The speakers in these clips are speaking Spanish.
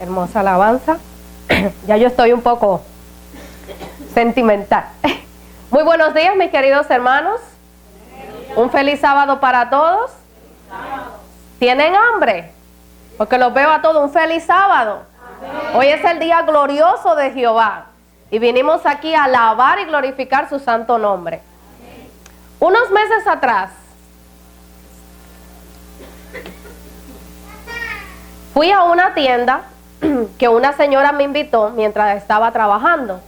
Hermosa alabanza. Ya yo estoy un poco sentimental. Muy buenos días, mis queridos hermanos. Un feliz sábado para todos. ¿Tienen hambre? Porque los veo a todos. Un feliz sábado. Hoy es el día glorioso de Jehová. Y vinimos aquí a alabar y glorificar su santo nombre. Unos meses atrás, fui a una tienda que una señora me invitó mientras estaba trabajando.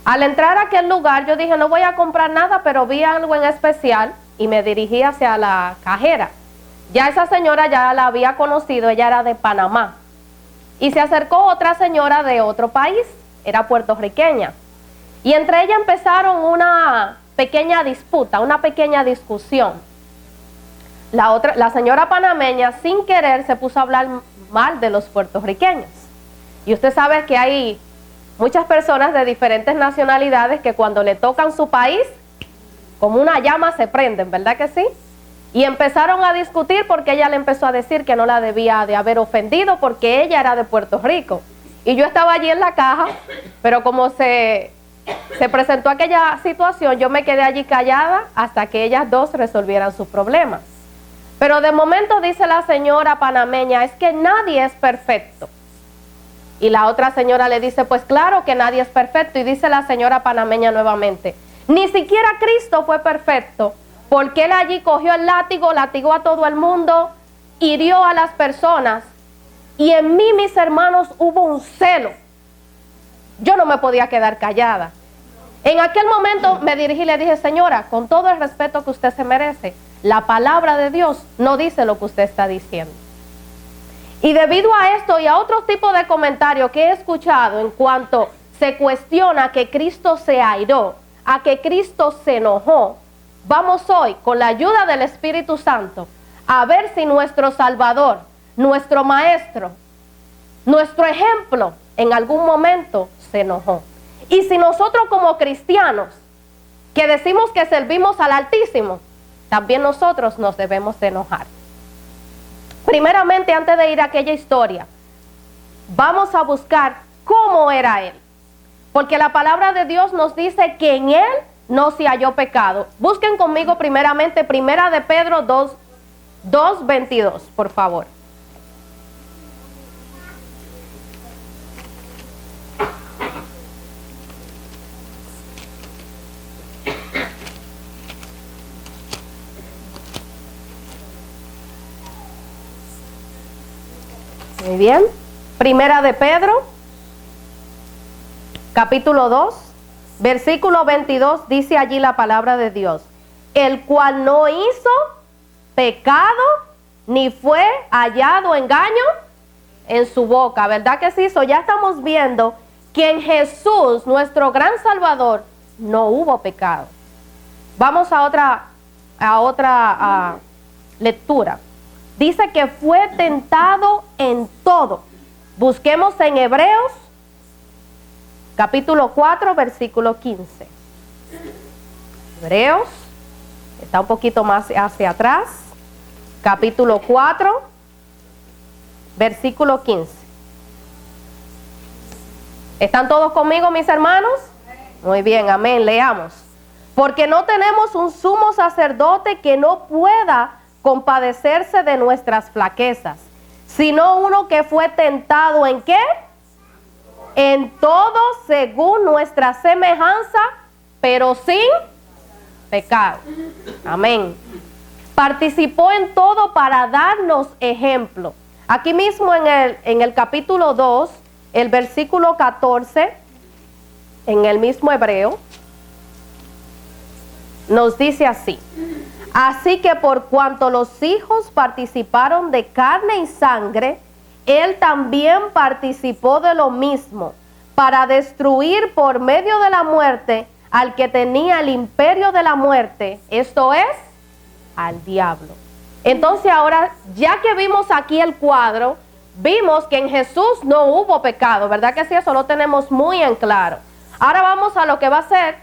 Al entrar a aquel lugar yo dije, no voy a comprar nada, pero vi algo en especial y me dirigí hacia la cajera. Ya esa señora ya la había conocido, ella era de Panamá. Y se acercó otra señora de otro país, era puertorriqueña. Y entre ellas empezaron una pequeña disputa, una pequeña discusión. La señora panameña, sin querer, se puso a hablar mal de los puertorriqueños. Y usted sabe que hay muchas personas de diferentes nacionalidades que cuando le tocan su país, como una llama se prenden, ¿verdad que sí? Y empezaron a discutir porque ella le empezó a decir que no la debía de haber ofendido porque ella era de Puerto Rico. Y yo estaba allí en la caja, pero como se presentó aquella situación, yo me quedé allí callada hasta que ellas dos resolvieran sus problemas. Pero de momento dice la señora panameña, es que nadie es perfecto. Y la otra señora le dice, pues claro que nadie es perfecto. Y dice la señora panameña nuevamente, ni siquiera Cristo fue perfecto, porque él allí cogió el látigo, latigó a todo el mundo, hirió a las personas. Y en mí, mis hermanos, hubo un celo. Yo no me podía quedar callada. En aquel momento me dirigí y le dije, señora, con todo el respeto que usted se merece, la palabra de Dios no dice lo que usted está diciendo. Y debido a esto y a otro tipo de comentarios que he escuchado en cuanto se cuestiona que Cristo se airó, a que Cristo se enojó, vamos hoy, con la ayuda del Espíritu Santo, a ver si nuestro Salvador, nuestro Maestro, nuestro ejemplo, en algún momento se enojó. Y si nosotros como cristianos, que decimos que servimos al Altísimo, también nosotros nos debemos de enojar. Primeramente, antes de ir a aquella historia, vamos a buscar cómo era él. Porque la palabra de Dios nos dice que en él no se halló pecado. Busquen conmigo primeramente, Primera de Pedro 2:22, por favor. Muy bien. Primera de Pedro, capítulo 2, versículo 22, dice allí la palabra de Dios. El cual no hizo pecado, ni fue hallado engaño en su boca. ¿Verdad que sí? Ya estamos viendo que en Jesús, nuestro gran Salvador, no hubo pecado. Vamos a otra lectura. Dice que fue tentado en todo. Busquemos en Hebreos, capítulo 4, versículo 15. Hebreos, está un poquito más hacia atrás. Capítulo 4, versículo 15. ¿Están todos conmigo, mis hermanos? Muy bien, amén, leamos. Porque no tenemos un sumo sacerdote que no pueda compadecerse de nuestras flaquezas, sino uno que fue tentado ¿en qué? En todo según nuestra semejanza, pero sin pecado. Amén. Participó en todo para darnos ejemplo. Aquí mismo en el capítulo 2, el versículo 14, en el mismo Hebreo, nos dice así. Así que por cuanto los hijos participaron de carne y sangre, él también participó de lo mismo, para destruir por medio de la muerte al que tenía el imperio de la muerte, esto es, al diablo. Entonces ahora, ya que vimos aquí el cuadro, vimos que en Jesús no hubo pecado, ¿verdad que sí? Eso lo tenemos muy en claro. Ahora vamos a lo que va a ser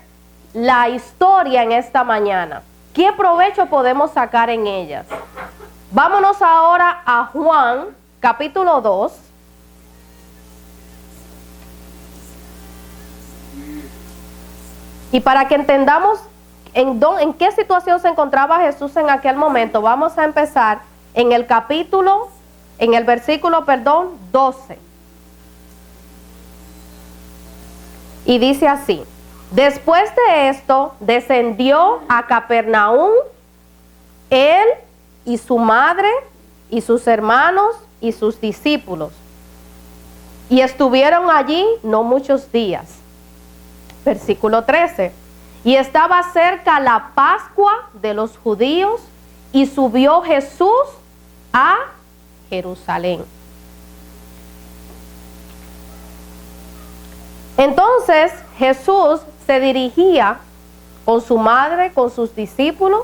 la historia en esta mañana. ¿Qué provecho podemos sacar en ellas? Vámonos ahora a Juan, capítulo 2, Y para que entendamos en qué situación se encontraba Jesús en aquel momento, vamos a empezar en el versículo 12. Y dice así: después de esto, descendió a Capernaum él y su madre y sus hermanos y sus discípulos. Y estuvieron allí no muchos días. Versículo 13. Y estaba cerca la Pascua de los judíos, y subió Jesús a Jerusalén. Entonces Jesús se dirigía con su madre, con sus discípulos,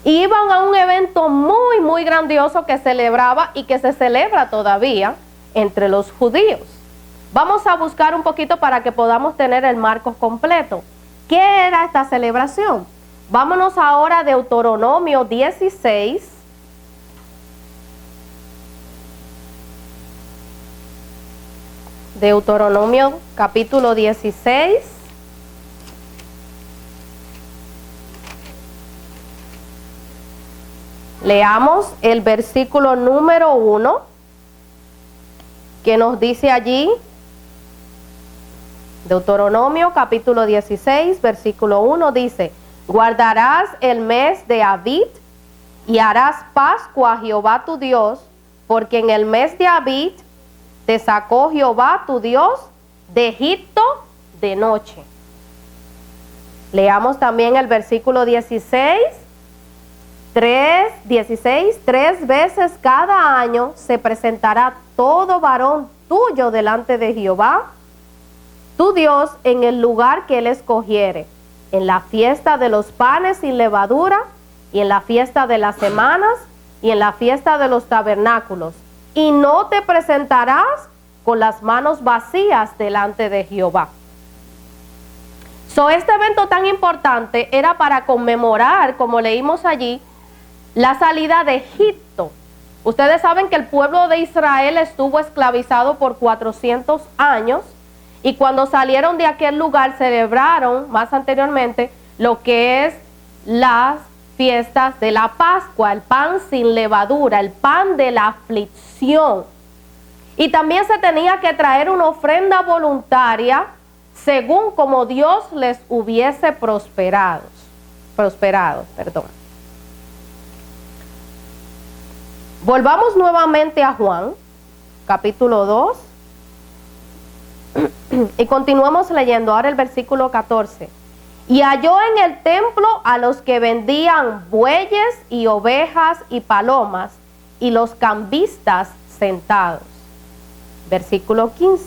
y iban a un evento muy, muy grandioso que celebraba y que se celebra todavía entre los judíos. Vamos a buscar un poquito para que podamos tener el marco completo. ¿Qué era esta celebración? Vámonos ahora a Deuteronomio 16. Deuteronomio capítulo 16. Leamos el versículo número 1, que nos dice allí, Deuteronomio capítulo 16, versículo 1 dice: guardarás el mes de Abib y harás Pascua a Jehová tu Dios, porque en el mes de Abib te sacó Jehová tu Dios de Egipto de noche. Leamos también el versículo 16. 16, 3 veces cada año se presentará todo varón tuyo delante de Jehová, tu Dios, en el lugar que él escogiere, en la fiesta de los panes sin levadura, y en la fiesta de las semanas, y en la fiesta de los tabernáculos, y no te presentarás con las manos vacías delante de Jehová. Este evento tan importante era para conmemorar, como leímos allí, la salida de Egipto. Ustedes saben que el pueblo de Israel estuvo esclavizado por 400 años, y cuando salieron de aquel lugar celebraron más anteriormente lo que es las fiestas de la Pascua, el pan sin levadura, el pan de la aflicción. Y también se tenía que traer una ofrenda voluntaria según como Dios les hubiese prosperado. Volvamos nuevamente a Juan, capítulo 2, y continuamos leyendo ahora el versículo 14. Y halló en el templo a los que vendían bueyes y ovejas y palomas, y los cambistas sentados. Versículo 15.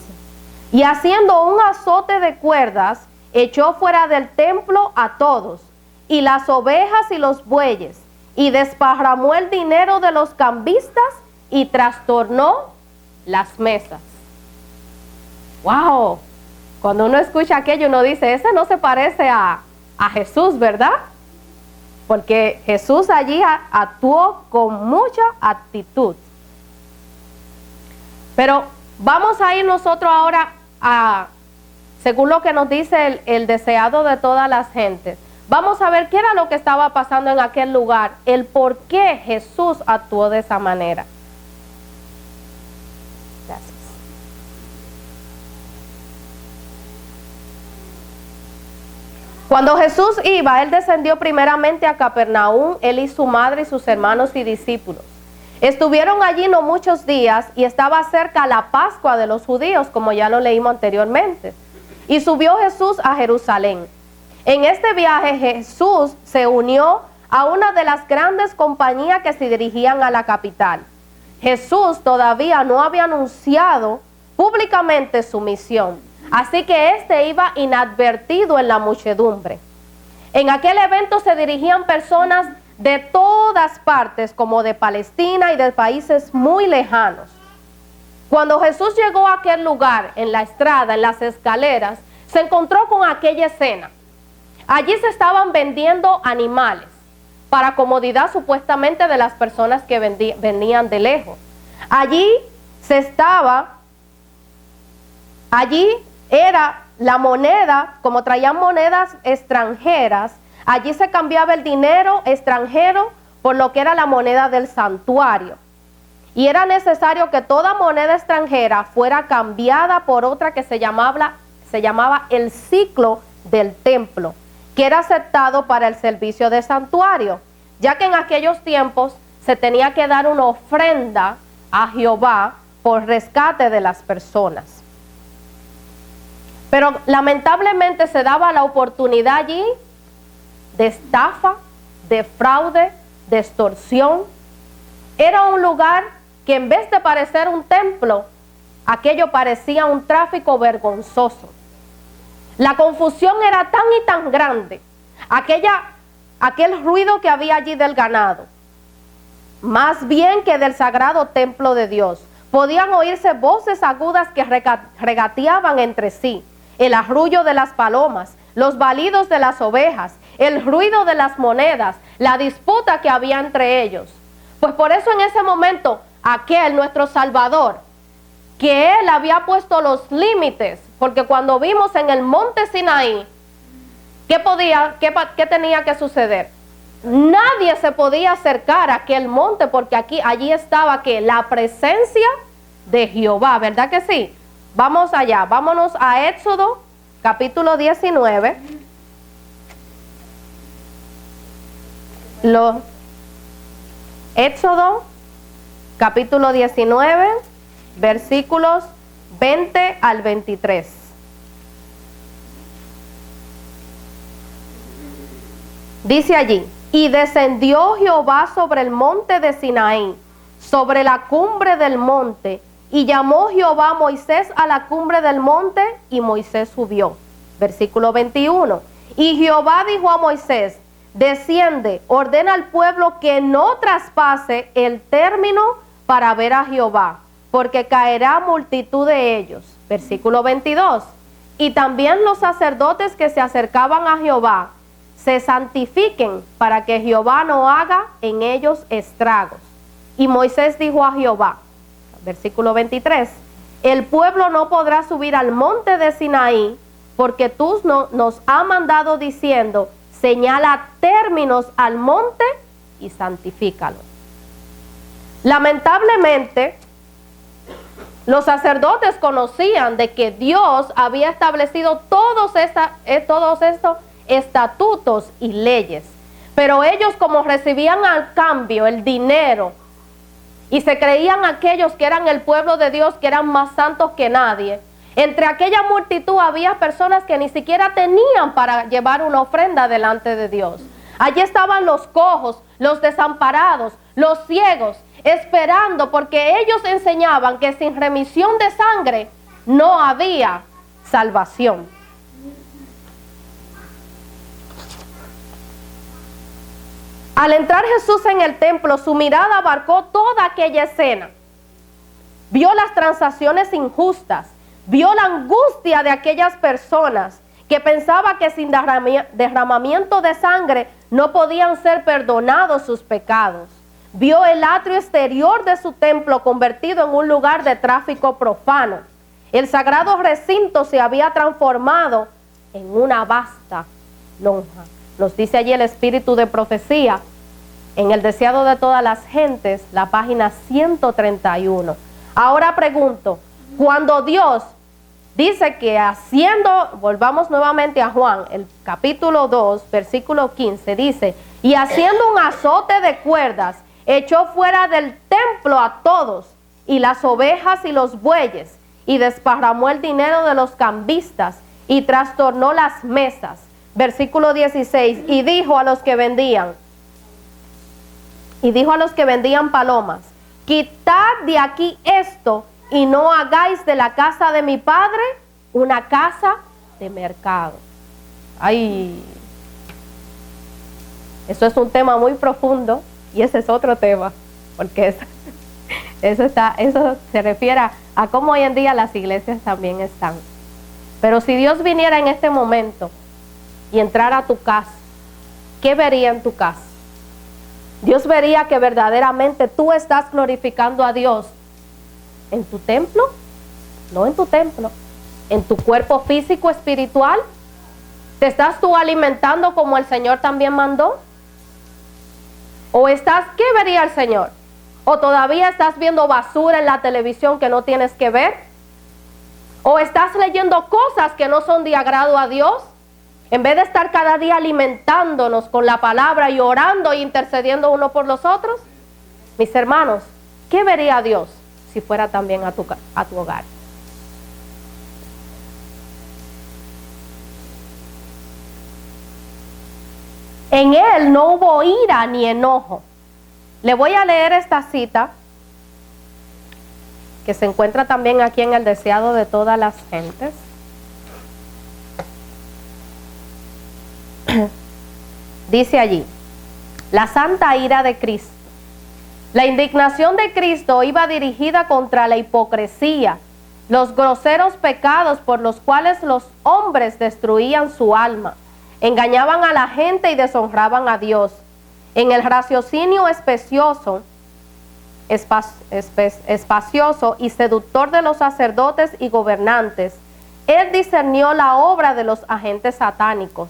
Y haciendo un azote de cuerdas, echó fuera del templo a todos, y las ovejas y los bueyes, y desparramó el dinero de los cambistas, y trastornó las mesas. ¡Wow! Cuando uno escucha aquello, uno dice, ese no se parece a Jesús, ¿verdad? Porque Jesús allí actuó con mucha actitud. Pero vamos a ir nosotros ahora según lo que nos dice el deseado de todas las gentes. Vamos a ver qué era lo que estaba pasando en aquel lugar, el por qué Jesús actuó de esa manera. Gracias. Cuando Jesús iba, él descendió primeramente a Capernaum, él y su madre y sus hermanos y discípulos. Estuvieron allí no muchos días, y estaba cerca la Pascua de los judíos, como ya lo leímos anteriormente. Y subió Jesús a Jerusalén. En este viaje Jesús se unió a una de las grandes compañías que se dirigían a la capital. Jesús todavía no había anunciado públicamente su misión, así que éste iba inadvertido en la muchedumbre. En aquel evento se dirigían personas de todas partes, como de Palestina y de países muy lejanos. Cuando Jesús llegó a aquel lugar, en la estrada, en las escaleras, se encontró con aquella escena. Allí se estaban vendiendo animales para comodidad supuestamente de las personas que venían de lejos. Allí era la moneda, como traían monedas extranjeras, allí se cambiaba el dinero extranjero por lo que era la moneda del santuario. Y era necesario que toda moneda extranjera fuera cambiada por otra que se llamaba el ciclo del templo, que era aceptado para el servicio de santuario, ya que en aquellos tiempos se tenía que dar una ofrenda a Jehová por rescate de las personas. Pero lamentablemente se daba la oportunidad allí de estafa, de fraude, de extorsión. Era un lugar que en vez de parecer un templo, aquello parecía un tráfico vergonzoso. La confusión era tan y tan grande, aquel ruido que había allí del ganado, más bien que del sagrado templo de Dios. Podían oírse voces agudas que regateaban entre sí, el arrullo de las palomas, los balidos de las ovejas, el ruido de las monedas, la disputa que había entre ellos. Pues por eso en ese momento, nuestro Salvador, que Él había puesto los límites, porque cuando vimos en el monte Sinaí, ¿qué tenía que suceder? Nadie se podía acercar a aquel monte, porque allí estaba la presencia de Jehová, ¿verdad que sí? Vamos allá, vámonos a Éxodo, capítulo 19. Éxodo, capítulo 19, versículos 20 al 23. Dice allí: y descendió Jehová sobre el monte de Sinaí, sobre la cumbre del monte, y llamó Jehová a Moisés a la cumbre del monte, y Moisés subió. Versículo 21. Y Jehová dijo a Moisés: desciende, ordena al pueblo que no traspase el término para ver a Jehová, porque caerá multitud de ellos. Versículo 22. Y también los sacerdotes que se acercaban a Jehová se santifiquen, para que Jehová no haga en ellos estragos. Y Moisés dijo a Jehová, versículo 23, el pueblo no podrá subir al monte de Sinaí, porque tú nos has mandado diciendo, señala términos al monte y santifícalo. Lamentablemente, los sacerdotes conocían de que Dios había establecido todos estos estatutos y leyes, pero ellos, como recibían al cambio el dinero y se creían aquellos que eran el pueblo de Dios, que eran más santos que nadie, entre aquella multitud había personas que ni siquiera tenían para llevar una ofrenda delante de Dios. Allí estaban los cojos, los desamparados, los ciegos, esperando, porque ellos enseñaban que sin remisión de sangre no había salvación. Al entrar Jesús en el templo, su mirada abarcó toda aquella escena. Vio las transacciones injustas, vio la angustia de aquellas personas que pensaban que sin derramamiento de sangre no podían ser perdonados sus pecados. Vio el atrio exterior de su templo convertido en un lugar de tráfico profano. El sagrado recinto se había transformado en una vasta lonja. Nos dice allí el espíritu de profecía, en el deseado de todas las gentes, la página 131. Ahora pregunto, cuando Dios dice que volvamos nuevamente a Juan, el capítulo 2, versículo 15, dice, y haciendo un azote de cuerdas, echó fuera del templo a todos, y las ovejas y los bueyes, y desparramó el dinero de los cambistas, y trastornó las mesas. Versículo 16, y dijo a los que vendían palomas, quitad de aquí esto, y no hagáis de la casa de mi padre una casa de mercado. Ay, eso es un tema muy profundo, y ese es otro tema, porque eso se refiere a cómo hoy en día las iglesias también están. Pero si Dios viniera en este momento y entrara a tu casa, ¿qué vería en tu casa? Dios vería que verdaderamente tú estás glorificando a Dios en tu templo, no en tu templo, en tu cuerpo físico espiritual? ¿Te estás tú alimentando como el Señor también mandó? ¿O estás, qué vería el Señor? ¿O todavía estás viendo basura en la televisión que no tienes que ver? ¿O estás leyendo cosas que no son de agrado a Dios? En vez de estar cada día alimentándonos con la palabra y orando e intercediendo uno por los otros. Mis hermanos, ¿qué vería Dios si fuera también a tu hogar? En él no hubo ira ni enojo. Le voy a leer esta cita que se encuentra también aquí en el deseado de todas las gentes. Dice allí, la santa ira de Cristo. La indignación de Cristo iba dirigida contra la hipocresía, los groseros pecados por los cuales los hombres destruían su alma, engañaban a la gente y deshonraban a Dios. En el raciocinio espacioso y seductor de los sacerdotes y gobernantes, él discernió la obra de los agentes satánicos.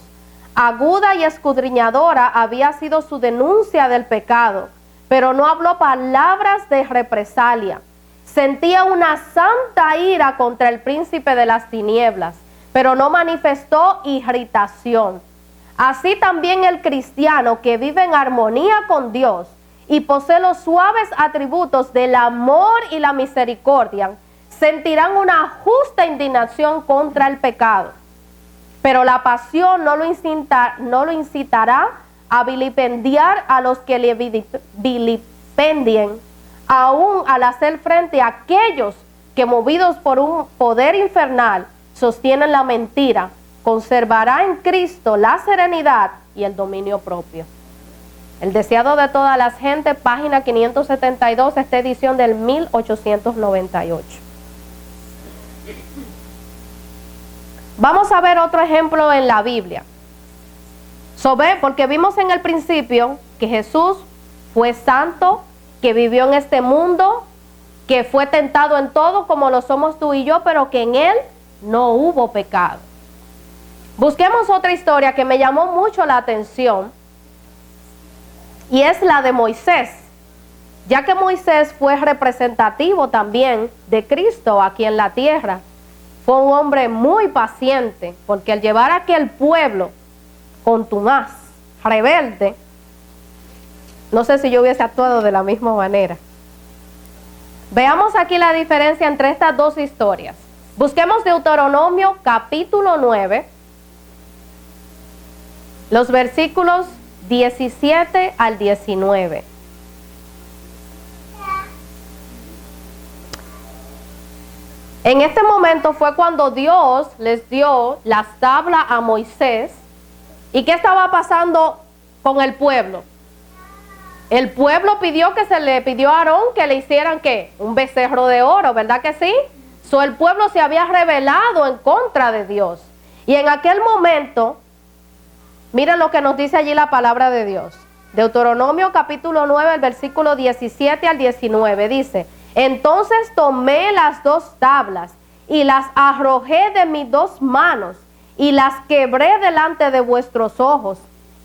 Aguda y escudriñadora había sido su denuncia del pecado, pero no habló palabras de represalia. Sentía una santa ira contra el príncipe de las tinieblas, pero no manifestó irritación. Así también el cristiano que vive en armonía con Dios y posee los suaves atributos del amor y la misericordia, sentirán una justa indignación contra el pecado. Pero la pasión no lo incitará a vilipendiar a los que le vilipendien, aún al hacer frente a aquellos que, movidos por un poder infernal, sostienen la mentira. Conservará en Cristo la serenidad y el dominio propio. El deseado de todas las gentes, página 572, esta edición del 1898. Vamos a ver otro ejemplo en la Biblia. Porque vimos en el principio que Jesús fue santo, que vivió en este mundo, que fue tentado en todo como lo somos tú y yo, pero que en él no hubo pecado. Busquemos otra historia que me llamó mucho la atención, y es la de Moisés, ya que Moisés fue representativo también de Cristo aquí en la tierra. Fue un hombre muy paciente, porque al llevar a aquel pueblo contumaz, rebelde, no sé si yo hubiese actuado de la misma manera. Veamos aquí la diferencia entre estas dos historias. Busquemos Deuteronomio capítulo 9, los versículos 17 al 19. En este momento fue cuando Dios les dio las tablas a Moisés. ¿Y qué estaba pasando con el pueblo? El pueblo pidió que se le pidió a Aarón que le hicieran ¿qué? Un becerro de oro, ¿verdad que sí? El pueblo se había rebelado en contra de Dios. Y en aquel momento, miren lo que nos dice allí la palabra de Dios. Deuteronomio capítulo 9, el versículo 17 al 19, dice: entonces tomé las dos tablas y las arrojé de mis dos manos y las quebré delante de vuestros ojos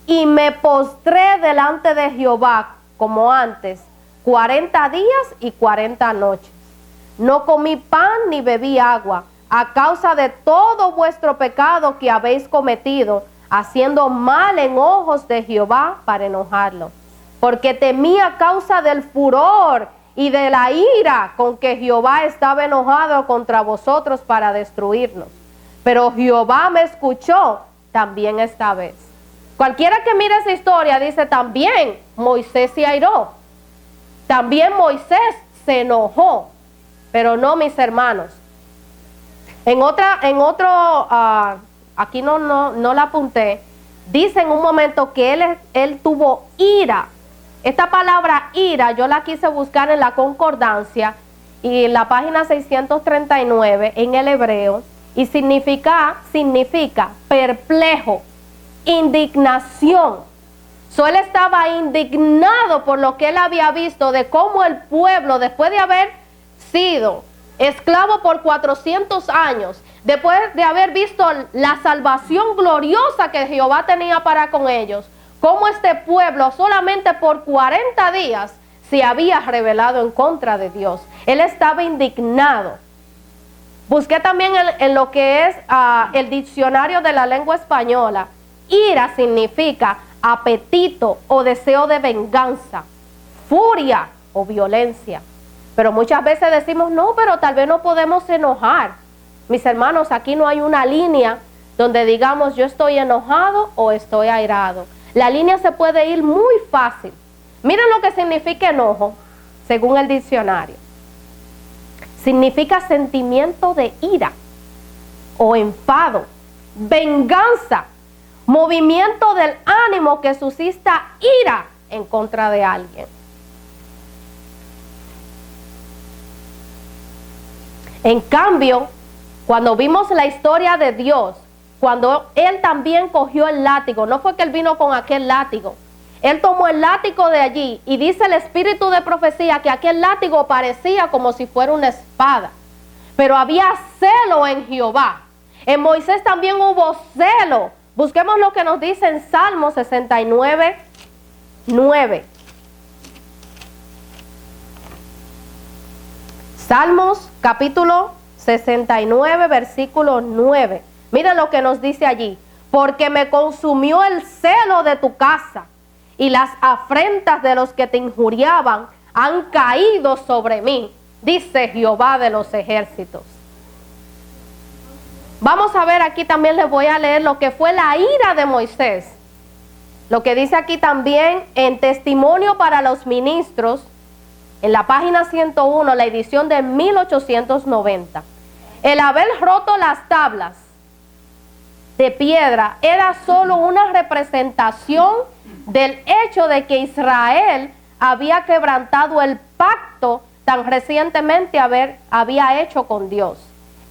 y me postré delante de Jehová como antes, 40 días y 40 noches. No comí pan ni bebí agua a causa de todo vuestro pecado que habéis cometido, haciendo mal en ojos de Jehová para enojarlo, porque temí a causa del furor y de la ira con que Jehová estaba enojado contra vosotros para destruirnos. Pero Jehová me escuchó también esta vez. Cualquiera que mire esa historia dice también Moisés se airó, también Moisés se enojó, pero no, mis hermanos. Aquí no la apunté. Dice en un momento que él tuvo ira. Esta palabra ira yo la quise buscar en la concordancia y en la página 639 en el hebreo, y significa perplejo, indignación. Él estaba indignado por lo que él había visto de cómo el pueblo, después de haber sido esclavo por 400 años, después de haber visto la salvación gloriosa que Jehová tenía para con ellos, cómo este pueblo solamente por 40 días se había rebelado en contra de Dios. Él estaba indignado. Busqué también en lo que es el diccionario de la lengua española. Ira significa apetito o deseo de venganza, furia o violencia. Pero muchas veces decimos, no, pero tal vez no podemos enojar. Mis hermanos, aquí no hay una línea donde digamos yo estoy enojado o estoy airado. La línea se puede ir muy fácil. Miren lo que significa enojo, según el diccionario. Significa sentimiento de ira o enfado, venganza, movimiento del ánimo que suscita ira en contra de alguien. En cambio, cuando vimos la historia de Dios, cuando Él también cogió el látigo, no fue que Él vino con aquel látigo, Él tomó el látigo de allí y dice el espíritu de profecía que aquel látigo parecía como si fuera una espada, pero había celo en Jehová. En Moisés también hubo celo. Busquemos lo que nos dice en Salmo 69, 9. Salmos capítulo 69, versículo 9. Mira lo que nos dice allí. Porque me consumió el celo de tu casa, y las afrentas de los que te injuriaban han caído sobre mí, dice Jehová de los ejércitos. Vamos a ver aquí también, les voy a leer lo que fue la ira de Moisés. Lo que dice aquí también en Testimonio para los Ministros, en la página 101, la edición de 1890. El haber roto las tablas de piedra era solo una representación del hecho de que Israel había quebrantado el pacto tan recientemente había hecho con Dios.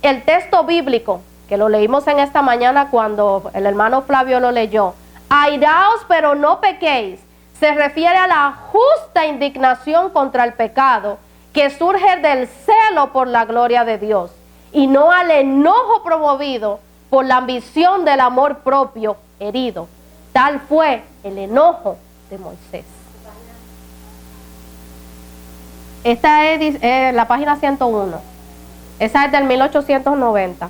El texto bíblico, que lo leímos en esta mañana cuando el hermano Flavio lo leyó, airaos pero no pequéis, se refiere a la justa indignación contra el pecado que surge del celo por la gloria de Dios y no al enojo promovido por la ambición del amor propio herido. Tal fue el enojo de Moisés. Esta es la página 101. Esa es del 1890.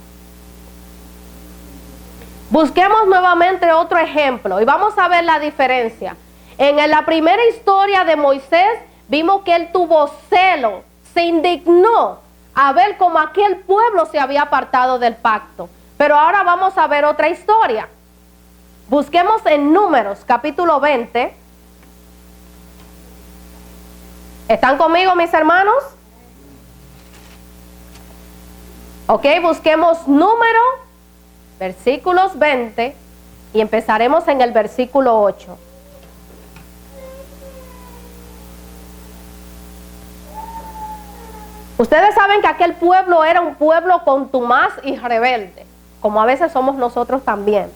Busquemos nuevamente otro ejemplo y vamos a ver la diferencia. En la primera historia de Moisés vimos que él tuvo celo, se indignó a ver cómo aquel pueblo se había apartado del pacto. Pero ahora vamos a ver otra historia. Busquemos en Números, capítulo 20. ¿Están conmigo, mis hermanos? Ok, busquemos Número, versículos 20, y empezaremos en el versículo 8. Ustedes saben que aquel pueblo era un pueblo contumaz y rebelde, como a veces somos nosotros también.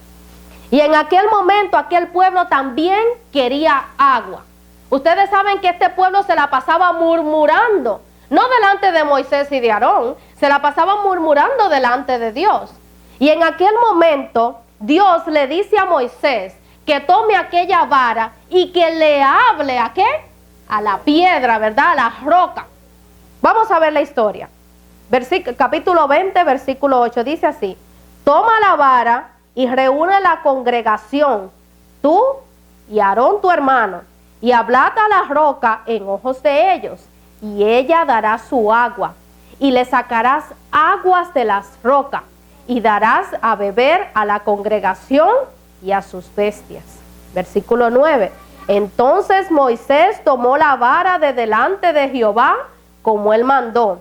Y en aquel momento aquel pueblo también quería agua. Ustedes saben que este pueblo se la pasaba murmurando, no delante de Moisés y de Aarón, se la pasaba murmurando delante de Dios. Y en aquel momento Dios le dice a Moisés que tome aquella vara y que le hable ¿a qué? A la piedra, ¿verdad? A la roca. Vamos a ver la historia. Capítulo 20, versículo 8, dice así: toma la vara y reúne la congregación, tú y Aarón tu hermano, y hablad a la roca en ojos de ellos, y ella dará su agua, y le sacarás aguas de las rocas, y darás a beber a la congregación y a sus bestias. Versículo 9. Entonces Moisés tomó la vara de delante de Jehová, como él mandó.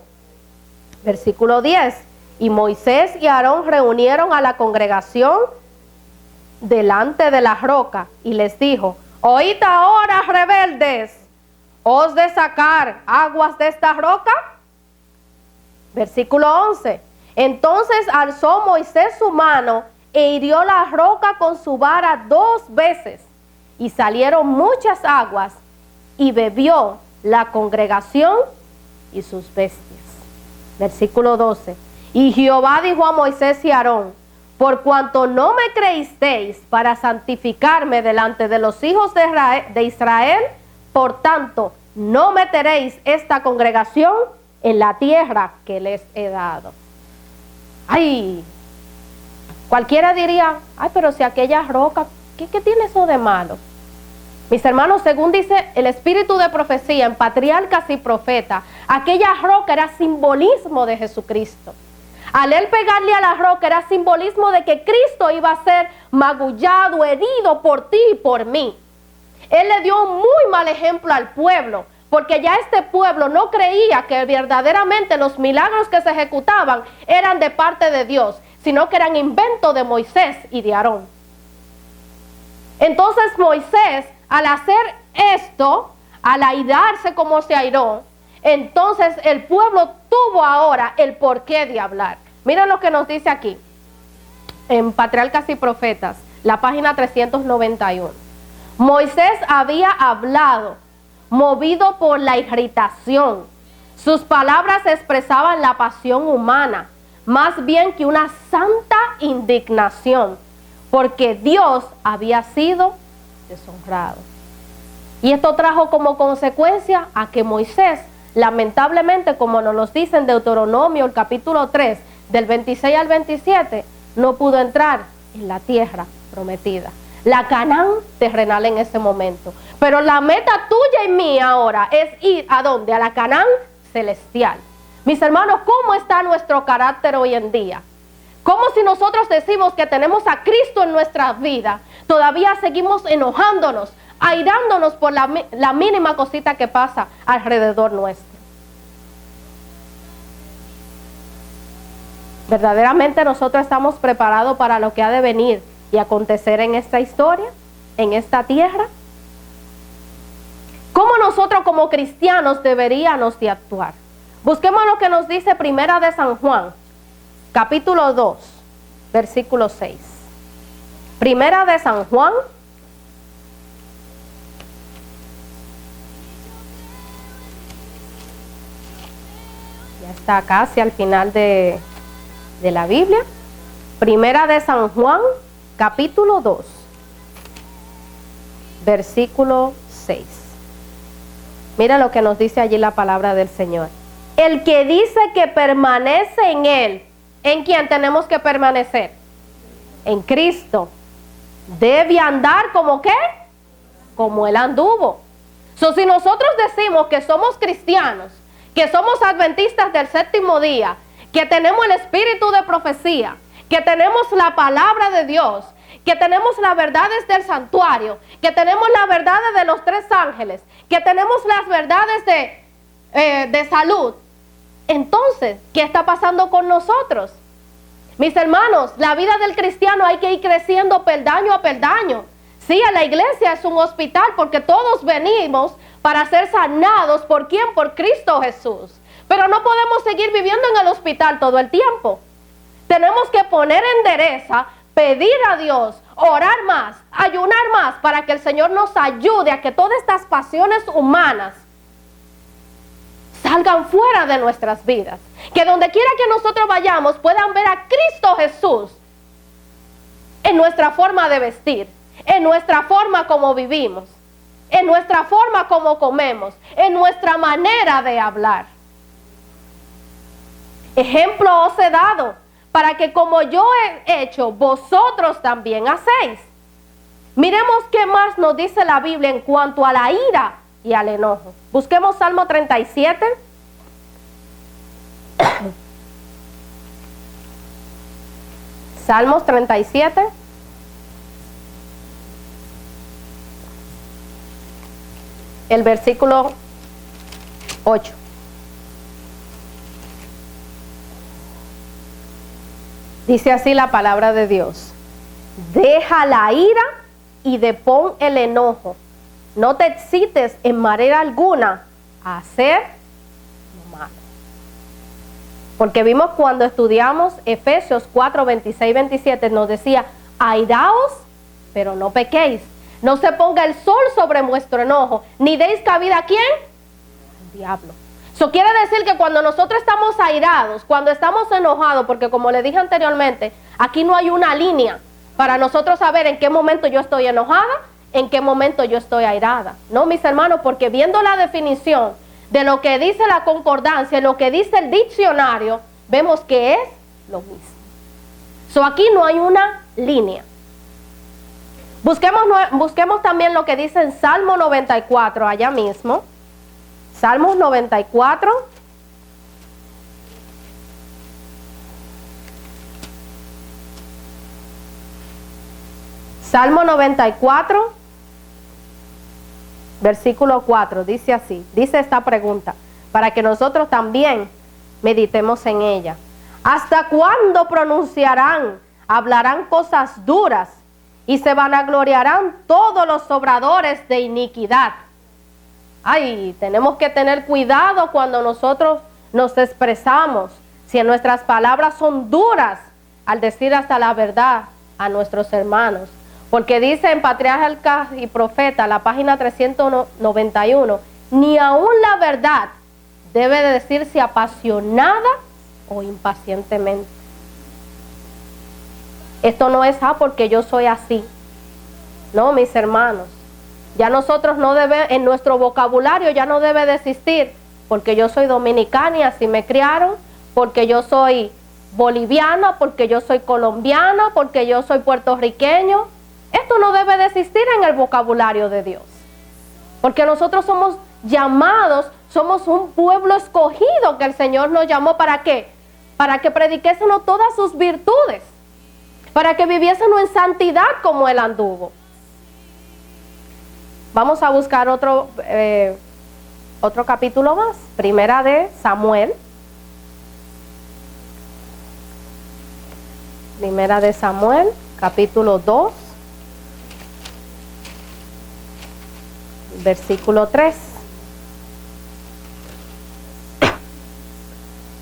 Versículo 10. Y Moisés y Aarón reunieron a la congregación delante de la roca y les dijo: oíd ahora, rebeldes, ¿os de sacar aguas de esta roca? Versículo 11. Entonces alzó Moisés su mano e hirió la roca con su vara 2 veces, y salieron muchas aguas, y bebió la congregación y sus bestias. Versículo 12. Y Jehová dijo a Moisés y a Aarón: por cuanto no me creísteis para santificarme delante de los hijos de Israel, por tanto, no meteréis esta congregación en la tierra que les he dado. Ay, cualquiera diría: ay, pero si aquella roca, ¿qué tiene eso de malo? Mis hermanos, según dice el espíritu de profecía en Patriarcas y Profetas, aquella roca era simbolismo de Jesucristo. Al él pegarle a la roca era simbolismo de que Cristo iba a ser magullado, herido por ti y por mí. Él le dio un muy mal ejemplo al pueblo, porque ya este pueblo no creía que verdaderamente los milagros que se ejecutaban eran de parte de Dios, sino que eran invento de Moisés y de Aarón. Entonces Moisés, al hacer esto, al airarse como se airó, entonces el pueblo tuvo ahora el porqué de hablar. Miren lo que nos dice aquí, en Patriarcas y Profetas, la página 391. Moisés había hablado, movido por la irritación. Sus palabras expresaban la pasión humana, más bien que una santa indignación, porque Dios había sido deshonrado. Y esto trajo como consecuencia a que Moisés, lamentablemente, como nos lo dice en Deuteronomio, el capítulo 3, del 26 al 27, no pudo entrar en la tierra prometida, la Canaán terrenal en ese momento. Pero la meta tuya y mía ahora es ir ¿a dónde? A la Canaán celestial. Mis hermanos, ¿cómo está nuestro carácter hoy en día? ¿Cómo si nosotros decimos que tenemos a Cristo en nuestras vidas, todavía seguimos enojándonos, airándonos por la mínima cosita que pasa alrededor nuestro? ¿Verdaderamente nosotros estamos preparados para lo que ha de venir y acontecer en esta historia, en esta tierra? ¿Cómo nosotros como cristianos deberíamos de actuar? Busquemos lo que nos dice Primera de San Juan, capítulo 2, versículo 6. Primera de San Juan, ya está casi al final de la Biblia. Primera de San Juan, capítulo 2, versículo 6. Mira lo que nos dice allí la palabra del Señor. El que dice que permanece en Él, ¿en quién tenemos que permanecer? En Cristo. Debe andar como ¿qué? Como Él anduvo. Si nosotros decimos que somos cristianos, que somos adventistas del séptimo día, que tenemos el espíritu de profecía, que tenemos la palabra de Dios, que tenemos las verdades del santuario, que tenemos las verdades de los 3 ángeles, que tenemos las verdades de salud, entonces, ¿qué está pasando con nosotros? Mis hermanos, la vida del cristiano hay que ir creciendo peldaño a peldaño. Sí, a la iglesia es un hospital porque todos venimos para ser sanados. ¿Por quién? Por Cristo Jesús. Pero no podemos seguir viviendo en el hospital todo el tiempo. Tenemos que poner endereza, pedir a Dios, orar más, ayunar más para que el Señor nos ayude a que todas estas pasiones humanas salgan fuera de nuestras vidas. Que donde quiera que nosotros vayamos puedan ver a Cristo Jesús en nuestra forma de vestir, en nuestra forma como vivimos, en nuestra forma como comemos, en nuestra manera de hablar. Ejemplo os he dado, para que como yo he hecho, vosotros también hacéis. Miremos qué más nos dice la Biblia en cuanto a la ira y al enojo. Busquemos Salmo 37. Salmos 37. El versículo 8. Dice así la palabra de Dios: deja la ira y depón el enojo. No te excites en manera alguna a hacer lo malo. Porque vimos cuando estudiamos Efesios 4, 26, 27, nos decía: airaos, pero no pequéis. No se ponga el sol sobre vuestro enojo, ni deis cabida a ¿quién? Al diablo. Eso quiere decir que cuando nosotros estamos airados, cuando estamos enojados, porque como le dije anteriormente, aquí no hay una línea para nosotros saber en qué momento yo estoy enojada, en qué momento yo estoy airada. No, mis hermanos, porque viendo la definición de lo que dice la concordancia, lo que dice el diccionario, vemos que es lo mismo. So, aquí no hay una línea. Busquemos también lo que dice en Salmo 94, allá mismo. Salmos 94. Salmo 94, versículo 4, dice así, dice esta pregunta, para que nosotros también meditemos en ella. ¿Hasta cuándo pronunciarán, hablarán cosas duras y se vanagloriarán todos los obradores de iniquidad? Ay, tenemos que tener cuidado cuando nosotros nos expresamos, si nuestras palabras son duras al decir hasta la verdad a nuestros hermanos. Porque dice en Patriarcas y Profetas, la página 391, ni aún la verdad debe de decirse apasionada o impacientemente. Esto no es porque yo soy así. No, mis hermanos. Ya nosotros no debe, en nuestro vocabulario ya no debe de existir, porque yo soy dominicana y así me criaron, porque yo soy boliviana, porque yo soy colombiana, porque yo soy puertorriqueño. Esto no debe de existir en el vocabulario de Dios, porque nosotros somos llamados, somos un pueblo escogido que el Señor nos llamó. ¿Para qué? Para que prediquésemos todas sus virtudes, para que viviésemos en santidad como Él anduvo. Vamos a buscar otro capítulo más. Primera de Samuel. Primera de Samuel, capítulo 2, versículo 3.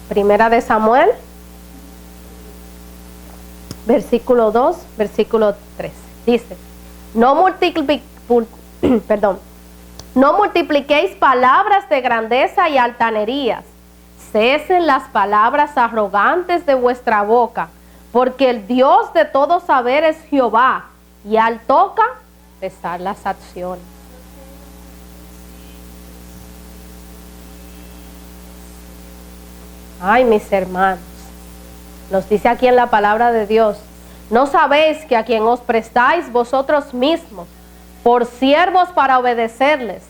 Primera de Samuel, versículo 2, versículo 3. Dice, no multipliquéis palabras de grandeza y altanerías, cesen las palabras arrogantes de vuestra boca, porque el Dios de todo saber es Jehová, y a Él toca pesar las acciones. Ay, mis hermanos, nos dice aquí en la palabra de Dios, ¿no sabéis que a quien os prestáis vosotros mismos por siervos para obedecerles,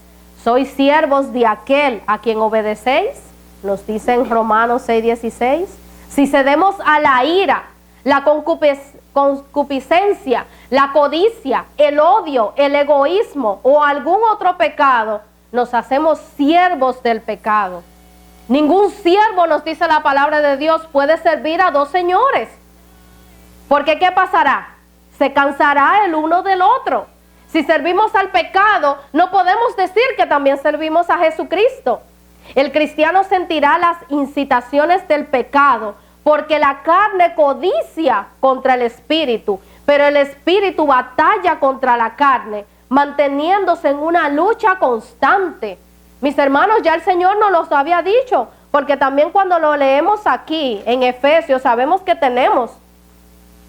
sois siervos de aquel a quien obedecéis? Nos dice en Romanos 6:16. Si cedemos a la ira, la concupiscencia, la codicia, el odio, el egoísmo o algún otro pecado, nos hacemos siervos del pecado. Ningún siervo, nos dice la palabra de Dios, puede servir a dos señores. Porque ¿qué pasará? Se cansará el uno del otro. Si servimos al pecado, no podemos decir que también servimos a Jesucristo. El cristiano sentirá las incitaciones del pecado, porque la carne codicia contra el espíritu, pero el espíritu batalla contra la carne, manteniéndose en una lucha constante. Mis hermanos, ya el Señor nos los había dicho, porque también cuando lo leemos aquí en Efesios, sabemos que tenemos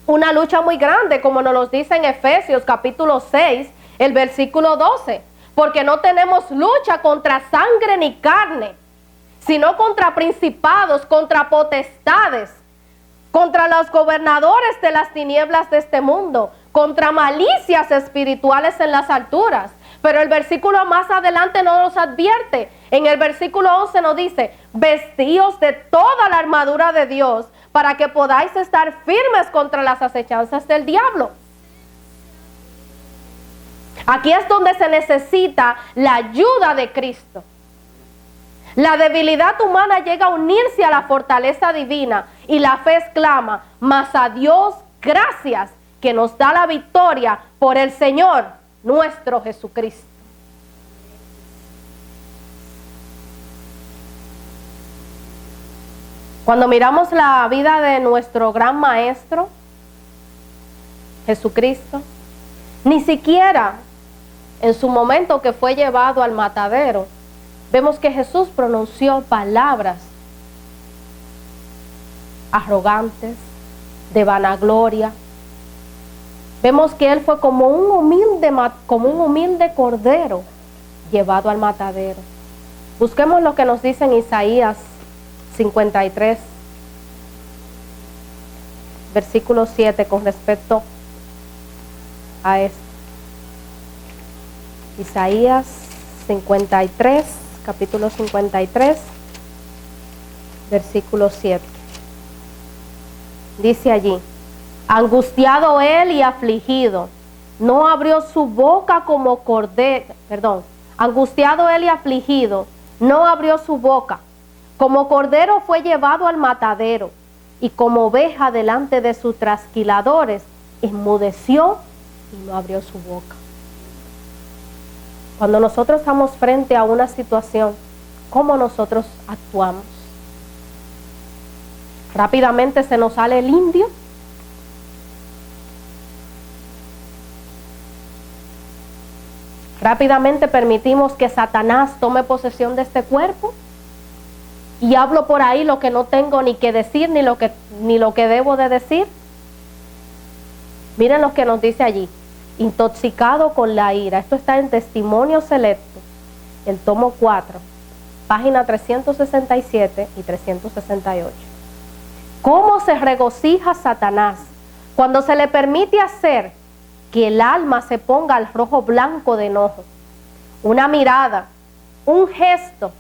una lucha muy grande, como nos lo dice en Efesios capítulo 6, el versículo 12, porque no tenemos lucha contra sangre ni carne, sino contra principados, contra potestades, contra los gobernadores de las tinieblas de este mundo, contra malicias espirituales en las alturas. Pero el versículo más adelante nos advierte. En el versículo 11 nos dice, vestíos de toda la armadura de Dios para que podáis estar firmes contra las acechanzas del diablo. Aquí es donde se necesita la ayuda de Cristo. La debilidad humana llega a unirse a la fortaleza divina y la fe exclama, mas a Dios gracias que nos da la victoria por el Señor nuestro Jesucristo. Cuando miramos la vida de nuestro gran maestro, Jesucristo, ni siquiera en su momento que fue llevado al matadero, vemos que Jesús pronunció palabras arrogantes, de vanagloria. Vemos que Él fue como un humilde cordero llevado al matadero. Busquemos lo que nos dice en Isaías 53, versículo 7, con respecto a esto. Isaías 53, capítulo 53, versículo 7. Dice allí: angustiado él y afligido, no abrió su boca como cordero, angustiado él y afligido, no abrió su boca. Como cordero fue llevado al matadero, y como oveja delante de sus trasquiladores, enmudeció y no abrió su boca. Cuando nosotros estamos frente a una situación, ¿cómo nosotros actuamos? Rápidamente se nos sale el indio. Rápidamente permitimos que Satanás tome posesión de este cuerpo y hablo por ahí lo que no tengo ni que decir ni lo que debo de decir. Miren lo que nos dice allí: intoxicado con la ira. Esto está en Testimonio Selecto, el tomo 4, página 367 y 368. ¿Cómo se regocija Satanás cuando se le permite hacer que el alma se ponga al rojo blanco de enojo? Una mirada, un gesto,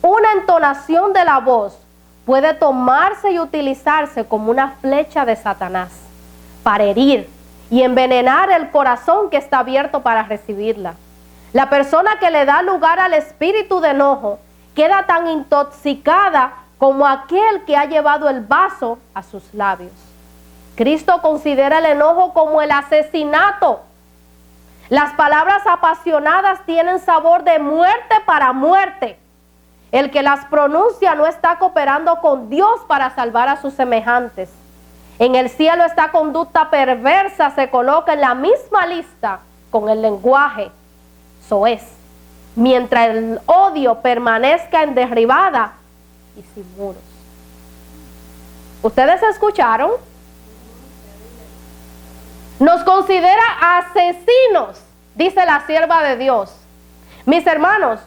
una entonación de la voz puede tomarse y utilizarse como una flecha de Satanás para herir y envenenar el corazón que está abierto para recibirla. La persona que le da lugar al espíritu de enojo queda tan intoxicada como aquel que ha llevado el vaso a sus labios. Cristo considera el enojo como el asesinato. Las palabras apasionadas tienen sabor de muerte para muerte. El que las pronuncia no está cooperando con Dios para salvar a sus semejantes. En el cielo esta conducta perversa se coloca en la misma lista con el lenguaje soez, mientras el odio permanezca en derribada y sin muros. ¿Ustedes escucharon? Nos considera asesinos, dice la sierva de Dios. Mis hermanos,